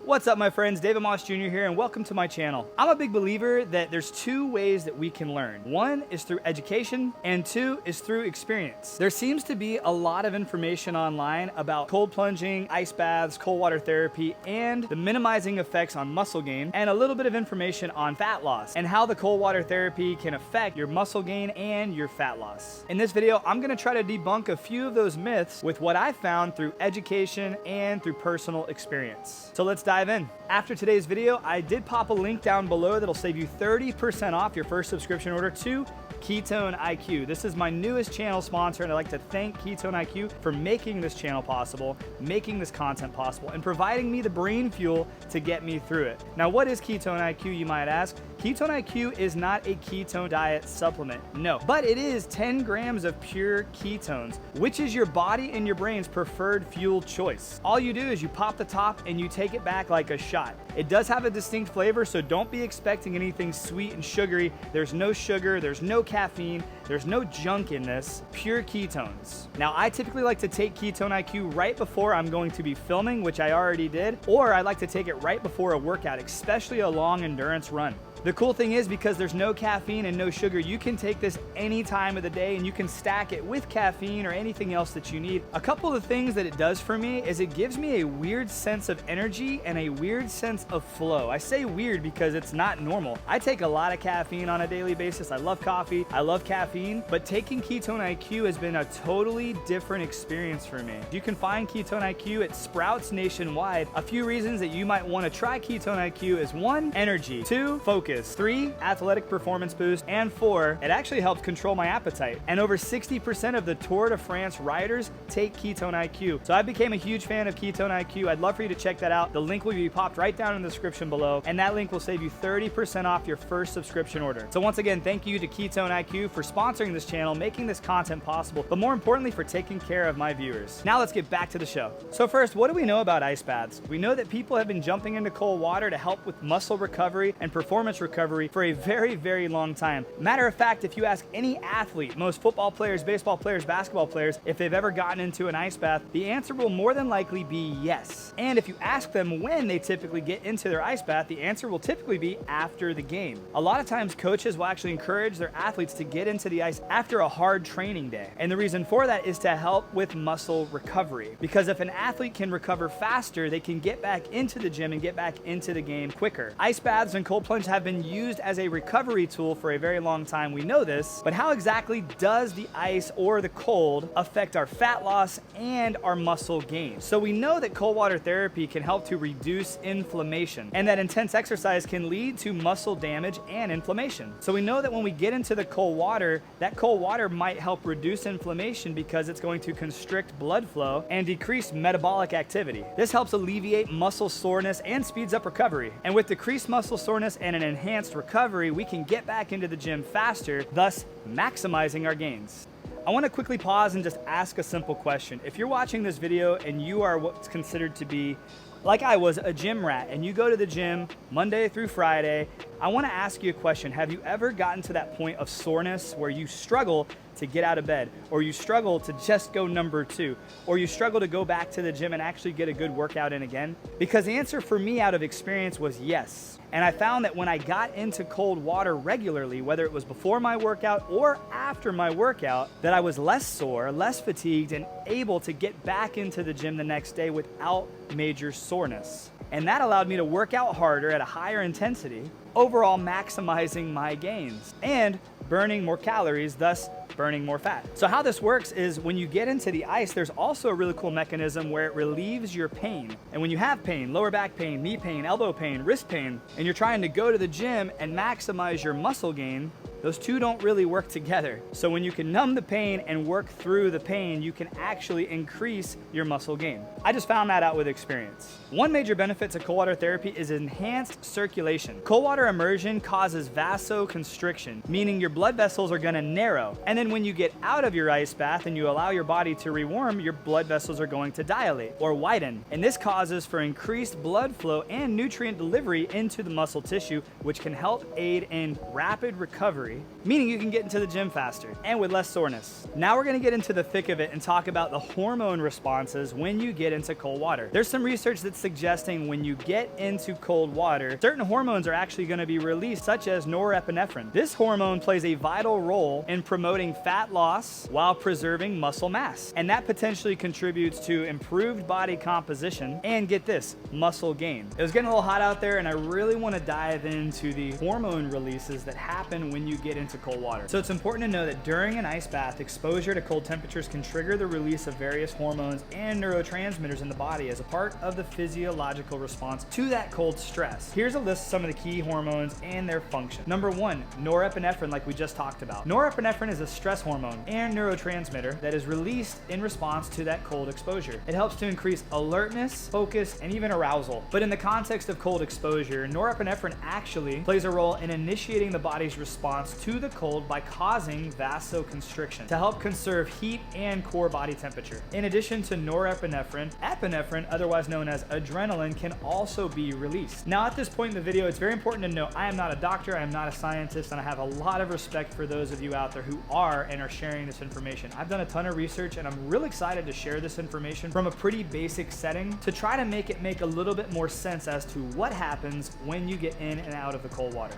What's up, my friends? David Moss Jr. here, and welcome to my channel. I'm a big believer that there's two ways that we can learn. One is through education, and two is through experience. There seems to be a lot of information online about cold plunging, ice baths, cold water therapy, and the minimizing effects on muscle gain, and a little bit of information on fat loss, and how the cold water therapy can affect your muscle gain and your fat loss. In this video, I'm gonna try to debunk a few of those myths with what I found through education and through personal experience. So let's dive in. After today's video, I did pop a link down below that'll save you 30% off your first subscription order to Ketone-IQ. This is my newest channel sponsor, and I'd like to thank Ketone-IQ for making this channel possible, making this content possible, and providing me the brain fuel to get me through it. Now, what is Ketone-IQ, you might ask? Ketone-IQ is not a ketone diet supplement, no, but it is 10 grams of pure ketones, which is your body and your brain's preferred fuel choice. All you do is you pop the top and you take it back like a shot. It does have a distinct flavor, so don't be expecting anything sweet and sugary. There's no sugar, there's no caffeine, there's no junk in this, pure ketones. Now, I typically like to take Ketone-IQ right before I'm going to be filming, which I already did, or I like to take it right before a workout, especially a long endurance run. The cool thing is, because there's no caffeine and no sugar, you can take this any time of the day and you can stack it with caffeine or anything else that you need. A couple of things that it does for me is it gives me a weird sense of energy and a weird sense of flow. I say weird because it's not normal. I take a lot of caffeine on a daily basis. I love coffee, I love caffeine, but taking Ketone-IQ has been a totally different experience for me. You can find Ketone-IQ at Sprouts nationwide. A few reasons that you might want to try Ketone-IQ is 1, energy, 2, focus, 3, athletic performance boost, and 4, it actually helps control my appetite. And over 60% of the Tour de France riders take Ketone-IQ. So I became a huge fan of Ketone-IQ. I'd love for you to check that out. The link will be popped right down in the description below, and that link will save you 30% off your first subscription order. So once again, thank you to Ketone-IQ for sponsoring this channel, making this content possible, but more importantly, for taking care of my viewers. Now let's get back to the show. So first, what do we know about ice baths? We know that people have been jumping into cold water to help with muscle recovery and performance recovery for a very, very long time. Matter of fact, if you ask any athlete, most football players, baseball players, basketball players, if they've ever gotten into an ice bath, the answer will more than likely be yes. And if you ask them when they typically get into their ice bath, the answer will typically be after the game. A lot of times coaches will actually encourage their athletes to get into the ice after a hard training day. And the reason for that is to help with muscle recovery. Because if an athlete can recover faster, they can get back into the gym and get back into the game quicker. Ice baths and cold plunge have been used as a recovery tool for a very long time. We know this, but how exactly does the ice or the cold affect our fat loss and our muscle gain? So we know that cold water therapy can help to reduce inflammation, and that intense exercise can lead to muscle damage and inflammation. So we know that when we get into the cold water, that cold water might help reduce inflammation because it's going to constrict blood flow and decrease metabolic activity. This helps alleviate muscle soreness and speeds up recovery. And with decreased muscle soreness and an enhanced recovery, we can get back into the gym faster, thus maximizing our gains. I want to quickly pause and just ask a simple question. If you're watching this video and you are what's considered to be, like I was, a gym rat, and you go to the gym Monday through Friday, I want to ask you a question. Have you ever gotten to that point of soreness where you struggle to get out of bed, or you struggle to just go number 2, or you struggle to go back to the gym and actually get a good workout in again? Because the answer for me out of experience was yes. And I found that when I got into cold water regularly, whether it was before my workout or after my workout, that I was less sore, less fatigued, and able to get back into the gym the next day without major soreness. And that allowed me to work out harder at a higher intensity, overall maximizing my gains and burning more calories, thus burning more fat. So how this works is when you get into the ice, there's also a really cool mechanism where it relieves your pain. And when you have pain, lower back pain, knee pain, elbow pain, wrist pain, and you're trying to go to the gym and maximize your muscle gain, those two don't really work together. So when you can numb the pain and work through the pain, you can actually increase your muscle gain. I just found that out with experience. One major benefit to cold water therapy is enhanced circulation. Cold water immersion causes vasoconstriction, meaning your blood vessels are gonna narrow. And then when you get out of your ice bath and you allow your body to rewarm, your blood vessels are going to dilate or widen. And this causes for increased blood flow and nutrient delivery into the muscle tissue, which can help aid in rapid recovery recovery, meaning you can get into the gym faster and with less soreness. Now we're gonna get into the thick of it and talk about the hormone responses when you get into cold water. There's some research that's suggesting when you get into cold water, certain hormones are actually gonna be released, such as norepinephrine. This hormone plays a vital role in promoting fat loss while preserving muscle mass. And that potentially contributes to improved body composition and, get this, muscle gain. It was getting a little hot out there and I really wanna dive into the hormone releases that happen when you get into cold water. So it's important to know that during an ice bath, exposure to cold temperatures can trigger the release of various hormones and neurotransmitters in the body as a part of the physiological response to that cold stress. Here's a list of some of the key hormones and their function. Number 1, norepinephrine, like we just talked about. Norepinephrine is a stress hormone and neurotransmitter that is released in response to that cold exposure. It helps to increase alertness, focus, and even arousal. But in the context of cold exposure, norepinephrine actually plays a role in initiating the body's response to the cold by causing vasoconstriction to help conserve heat and core body temperature. In addition to norepinephrine, epinephrine, otherwise known as adrenaline, can also be released. Now at this point in the video, it's very important to know I am not a doctor, I am not a scientist, and I have a lot of respect for those of you out there who are and are sharing this information. I've done a ton of research and I'm really excited to share this information from a pretty basic setting to try to make it make a little bit more sense as to what happens when you get in and out of the cold water.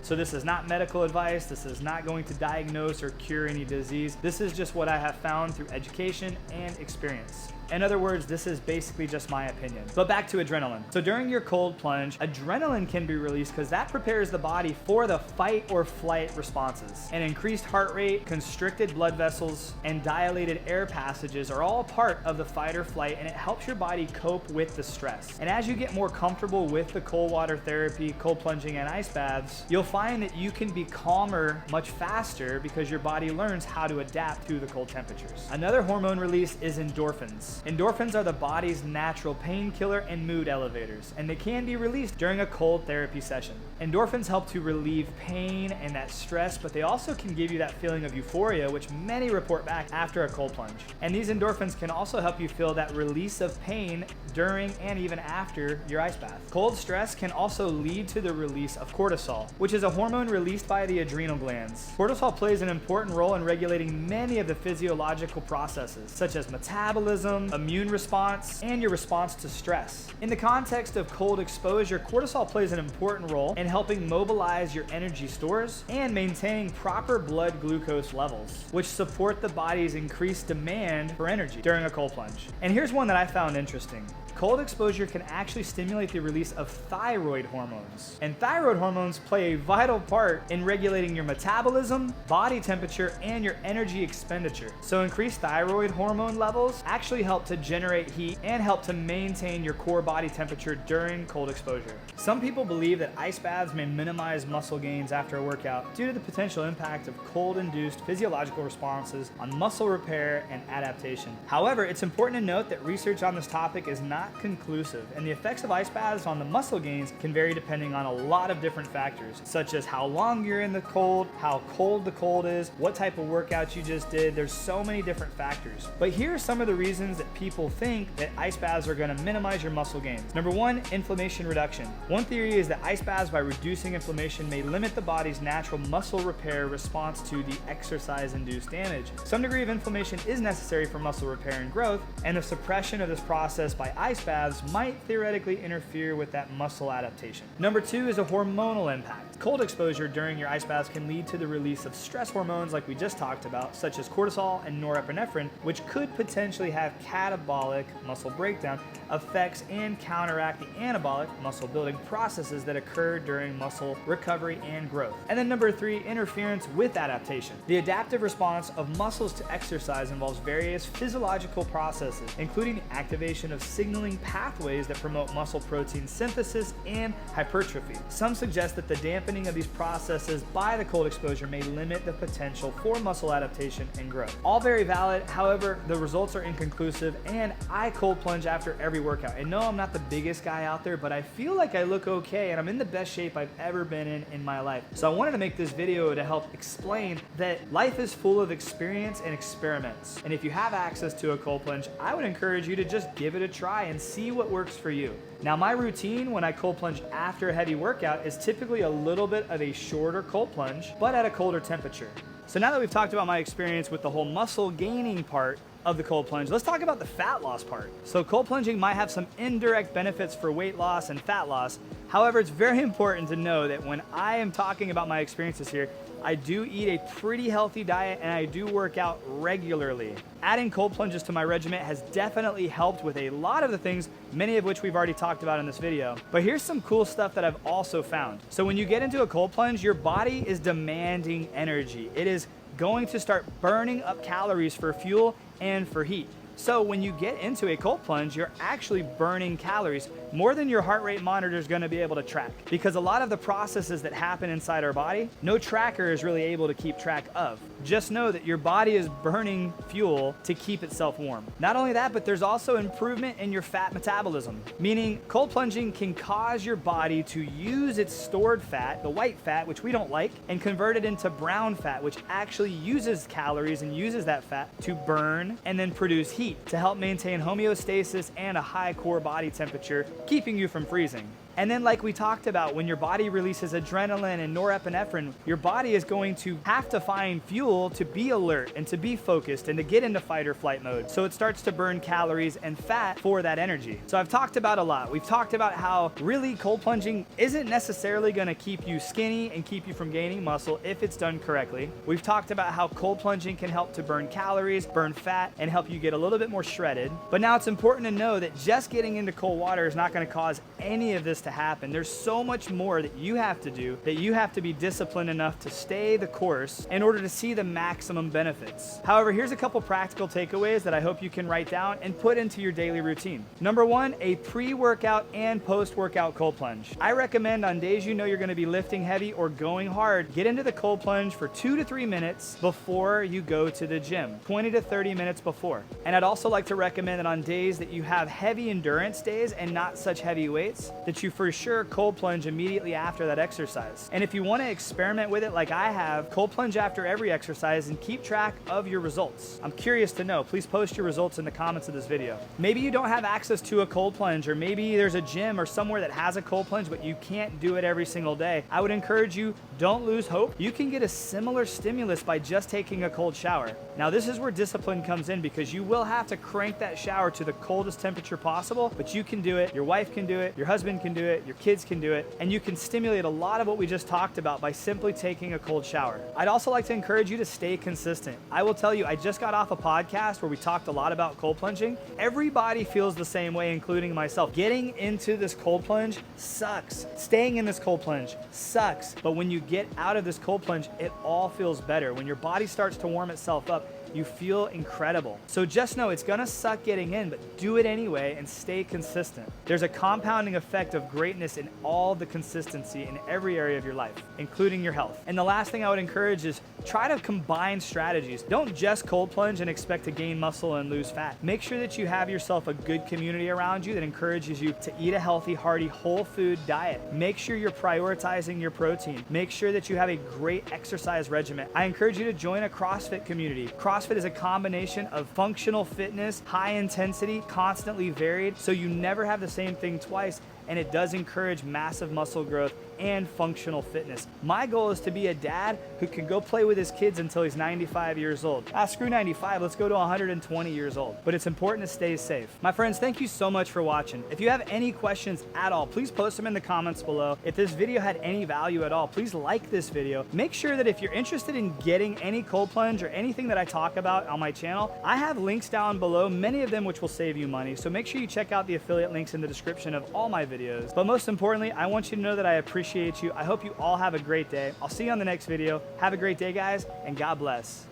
So this is not medical advice, this is not going to diagnose or cure any disease. This is just what I have found through education and experience. In other words, this is basically just my opinion. But back to adrenaline. So during your cold plunge, adrenaline can be released because that prepares the body for the fight or flight responses. An increased heart rate, constricted blood vessels, and dilated air passages are all part of the fight or flight, and it helps your body cope with the stress. And as you get more comfortable with the cold water therapy, cold plunging, and ice baths, you'll find that you can be calmer much faster because your body learns how to adapt to the cold temperatures. Another hormone release is endorphins. Endorphins are the body's natural painkiller and mood elevators, and they can be released during a cold therapy session. Endorphins help to relieve pain and that stress, but they also can give you that feeling of euphoria, which many report back after a cold plunge. And these endorphins can also help you feel that release of pain during and even after your ice bath. Cold stress can also lead to the release of cortisol, which is a hormone released by the adrenal glands. Cortisol plays an important role in regulating many of the physiological processes, such as metabolism, immune response, and your response to stress. In the context of cold exposure, cortisol plays an important role in helping mobilize your energy stores and maintaining proper blood glucose levels, which support the body's increased demand for energy during a cold plunge. And here's one that I found interesting. Cold exposure can actually stimulate the release of thyroid hormones. And thyroid hormones play a vital part in regulating your metabolism, body temperature, and your energy expenditure. So increased thyroid hormone levels actually help to generate heat and help to maintain your core body temperature during cold exposure. Some people believe that ice baths may minimize muscle gains after a workout due to the potential impact of cold-induced physiological responses on muscle repair and adaptation. However, it's important to note that research on this topic is not conclusive, and the effects of ice baths on the muscle gains can vary depending on a lot of different factors, such as how long you're in the cold, how cold the cold is, what type of workout you just did. There's so many different factors. But here are some of the reasons that people think that ice baths are going to minimize your muscle gains. Number 1, inflammation reduction. One theory is that ice baths, by reducing inflammation, may limit the body's natural muscle repair response to the exercise-induced damage. Some degree of inflammation is necessary for muscle repair and growth, and the suppression of this process by ice baths might theoretically interfere with that muscle adaptation. Number 2 is a hormonal impact. Cold exposure during your ice baths can lead to the release of stress hormones like we just talked about, such as cortisol and norepinephrine, which could potentially have catabolic muscle breakdown effects and counteract the anabolic muscle building processes that occur during muscle recovery and growth. And then number 3, interference with adaptation. The adaptive response of muscles to exercise involves various physiological processes, including the activation of signaling pathways that promote muscle protein synthesis and hypertrophy. Some suggest that the dampening of these processes by the cold exposure may limit the potential for muscle adaptation and growth. All very valid, however, the results are inconclusive, and I cold plunge after every workout. And no, I'm not the biggest guy out there, but I feel like I look okay and I'm in the best shape I've ever been in my life. So I wanted to make this video to help explain that life is full of experience and experiments. And if you have access to a cold plunge, I would encourage you to just give it a try and and see what works for you. Now, my routine when I cold plunge after a heavy workout is typically a little bit of a shorter cold plunge, but at a colder temperature. So now that we've talked about my experience with the whole muscle gaining part of the cold plunge, let's talk about the fat loss part. So cold plunging might have some indirect benefits for weight loss and fat loss. However, it's very important to know that when I am talking about my experiences here, I do eat a pretty healthy diet and I do work out regularly. Adding cold plunges to my regimen has definitely helped with a lot of the things, many of which we've already talked about in this video. But here's some cool stuff that I've also found. So when you get into a cold plunge, your body is demanding energy. It is going to start burning up calories for fuel and for heat. So when you get into a cold plunge, you're actually burning calories more than your heart rate monitor is going to be able to track, because a lot of the processes that happen inside our body, no tracker is really able to keep track of. Just know that your body is burning fuel to keep itself warm. Not only that, but there's also improvement in your fat metabolism, meaning cold plunging can cause your body to use its stored fat, the white fat, which we don't like, and convert it into brown fat, which actually uses calories and uses that fat to burn and then produce heat to help maintain homeostasis and a high core body temperature, keeping you from freezing. And then like we talked about, when your body releases adrenaline and norepinephrine, your body is going to have to find fuel to be alert and to be focused and to get into fight or flight mode. So it starts to burn calories and fat for that energy. So I've talked about a lot. We've talked about how really cold plunging isn't necessarily gonna keep you skinny and keep you from gaining muscle if it's done correctly. We've talked about how cold plunging can help to burn calories, burn fat, and help you get a little bit more shredded. But now it's important to know that just getting into cold water is not gonna cause any of this to happen. There's so much more that you have to do, that you have to be disciplined enough to stay the course in order to see the maximum benefits. However, here's a couple practical takeaways that I hope you can write down and put into your daily routine. Number one, a pre-workout and post-workout cold plunge. I recommend on days you know you're going to be lifting heavy or going hard, get into the cold plunge for 2 to 3 minutes before you go to the gym, 20 to 30 minutes before. And I'd also like to recommend that on days that you have heavy endurance days and not such heavy weights, that you for sure cold plunge immediately after that exercise. And if you want to experiment with it like I have, cold plunge after every exercise and keep track of your results. I'm curious to know. Please post your results in the comments of this video. Maybe you don't have access to a cold plunge, or maybe there's a gym or somewhere that has a cold plunge but you can't do it every single day. I would encourage you, don't lose hope. You can get a similar stimulus by just taking a cold shower. Now this is where discipline comes in, because you will have to crank that shower to the coldest temperature possible, but you can do it, your wife can do it, your husband can do it, your kids can do it, and you can stimulate a lot of what we just talked about by simply taking a cold shower. I'd also like to encourage you to stay consistent. I will tell you, I just got off a podcast where we talked a lot about cold plunging. Everybody feels the same way, including myself. Getting into this cold plunge sucks. Staying in this cold plunge sucks. But when you get out of this cold plunge, it all feels better. When your body starts to warm itself up, you feel incredible. So just know it's gonna suck getting in, but do it anyway and stay consistent. There's a compounding effect of greatness in all the consistency in every area of your life, including your health. And the last thing I would encourage is try to combine strategies. Don't just cold plunge and expect to gain muscle and lose fat. Make sure that you have yourself a good community around you that encourages you to eat a healthy, hearty, whole food diet. Make sure you're prioritizing your protein. Make sure that you have a great exercise regimen. I encourage you to join a CrossFit community. CrossFit is a combination of functional fitness, high intensity, constantly varied, so you never have the same thing twice, and it does encourage massive muscle growth and functional fitness. My goal is to be a dad who can go play with his kids until he's 95 years old. Screw 95, let's go to 120 years old. But it's important to stay safe. My friends, thank you so much for watching. If you have any questions at all, please post them in the comments below. If this video had any value at all, please like this video. Make sure that if you're interested in getting any cold plunge or anything that I talk about on my channel, I have links down below, many of them which will save you money. So make sure you check out the affiliate links in the description of all my videos. But most importantly, I want you to know that I appreciate you. I hope you all have a great day. I'll see you on the next video. Have a great day, guys, and God bless.